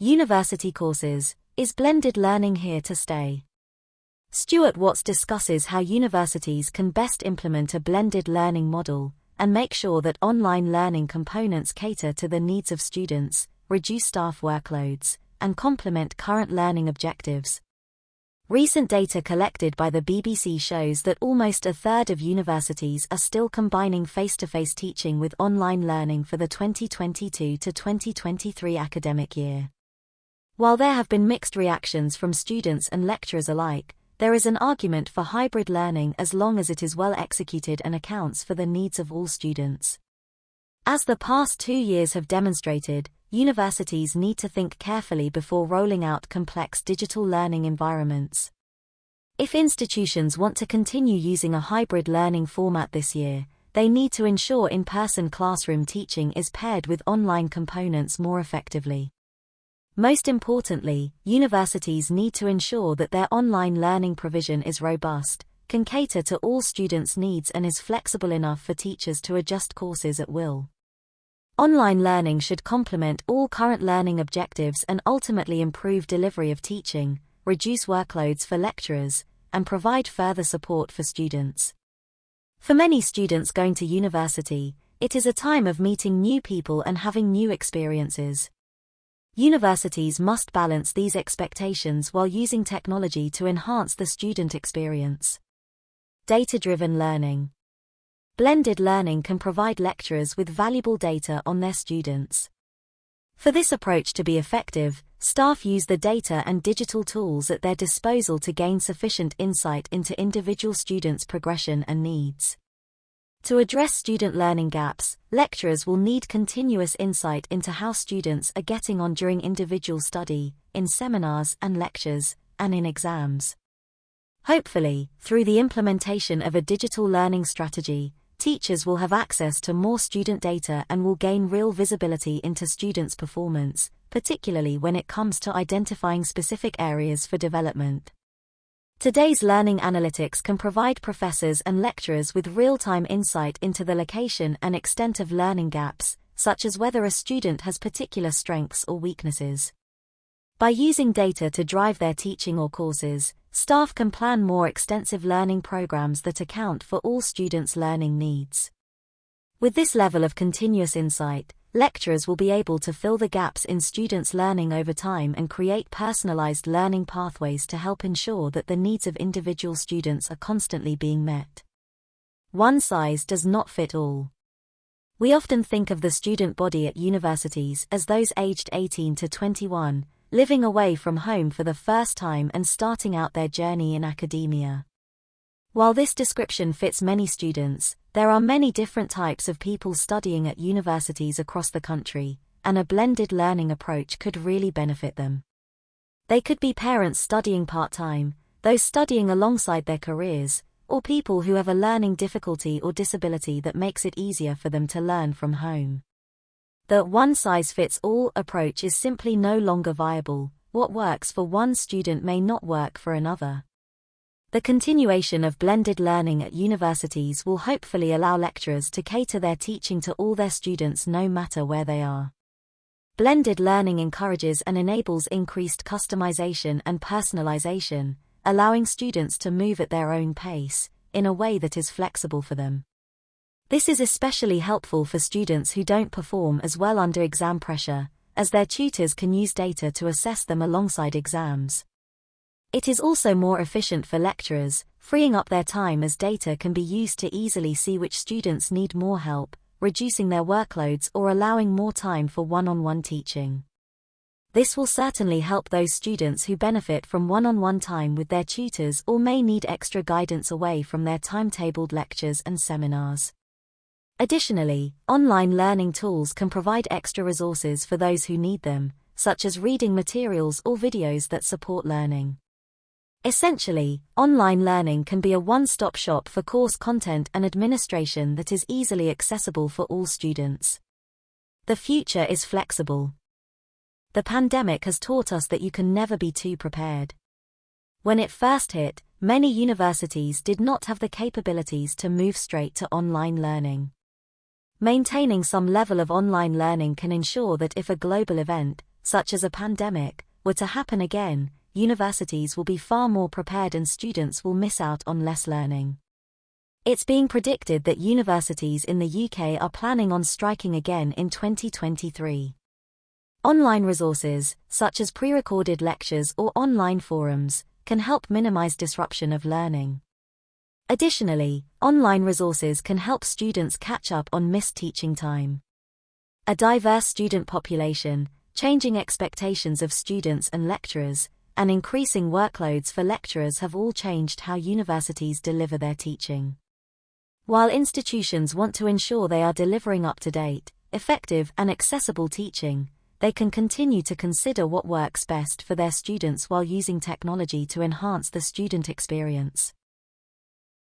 University courses, is blended learning here to stay? Stewart Watts discusses how universities can best implement a blended learning model and make sure that online learning components cater to the needs of students, reduce staff workloads, and complement current learning objectives. Recent data collected by the BBC shows that almost a third of universities are still combining face-to-face teaching with online learning for the 2022 to 2023 academic year. While there have been mixed reactions from students and lecturers alike, there is an argument for hybrid learning as long as it is well executed and accounts for the needs of all students. As the past 2 years have demonstrated, universities need to think carefully before rolling out complex digital learning environments. If institutions want to continue using a hybrid learning format this year, they need to ensure in-person classroom teaching is paired with online components more effectively. Most importantly, universities need to ensure that their online learning provision is robust, can cater to all students' needs and is flexible enough for teachers to adjust courses at will. Online learning should complement all current learning objectives and ultimately improve delivery of teaching, reduce workloads for lecturers, and provide further support for students. For many students going to university, it is a time of meeting new people and having new experiences. Universities must balance these expectations while using technology to enhance the student experience. Data-driven learning. Blended learning can provide lecturers with valuable data on their students. For this approach to be effective, staff use the data and digital tools at their disposal to gain sufficient insight into individual students' progression and needs. To address student learning gaps, lecturers will need continuous insight into how students are getting on during individual study, in seminars and lectures, and in exams. Hopefully, through the implementation of a digital learning strategy, teachers will have access to more student data and will gain real visibility into students' performance, particularly when it comes to identifying specific areas for development. Today's learning analytics can provide professors and lecturers with real-time insight into the location and extent of learning gaps, such as whether a student has particular strengths or weaknesses. By using data to drive their teaching or courses, staff can plan more extensive learning programs that account for all students' learning needs. With this level of continuous insight, lecturers will be able to fill the gaps in students' learning over time and create personalized learning pathways to help ensure that the needs of individual students are constantly being met. One size does not fit all. We often think of the student body at universities as those aged 18 to 21, living away from home for the first time and starting out their journey in academia. While this description fits many students, there are many different types of people studying at universities across the country, and a blended learning approach could really benefit them. They could be parents studying part-time, those studying alongside their careers, or people who have a learning difficulty or disability that makes it easier for them to learn from home. The one-size-fits-all approach is simply no longer viable. What works for one student may not work for another. The continuation of blended learning at universities will hopefully allow lecturers to cater their teaching to all their students no matter where they are. Blended learning encourages and enables increased customization and personalisation, allowing students to move at their own pace, in a way that is flexible for them. This is especially helpful for students who don't perform as well under exam pressure, as their tutors can use data to assess them alongside exams. It is also more efficient for lecturers, freeing up their time as data can be used to easily see which students need more help, reducing their workloads or allowing more time for one-on-one teaching. This will certainly help those students who benefit from one-on-one time with their tutors or may need extra guidance away from their timetabled lectures and seminars. Additionally, online learning tools can provide extra resources for those who need them, such as reading materials or videos that support learning. Essentially, online learning can be a one-stop shop for course content and administration that is easily accessible for all students. The future is flexible. The pandemic has taught us that you can never be too prepared. When it first hit, many universities did not have the capabilities to move straight to online learning. Maintaining some level of online learning can ensure that if a global event, such as a pandemic, were to happen again, universities will be far more prepared and students will miss out on less learning. It's being predicted that universities in the UK are planning on striking again in 2023. Online resources, such as pre-recorded lectures or online forums, can help minimize disruption of learning. Additionally, online resources can help students catch up on missed teaching time. A diverse student population, changing expectations of students and lecturers, and increasing workloads for lecturers have all changed how universities deliver their teaching. While institutions want to ensure they are delivering up-to-date, effective and accessible teaching, they can continue to consider what works best for their students while using technology to enhance the student experience.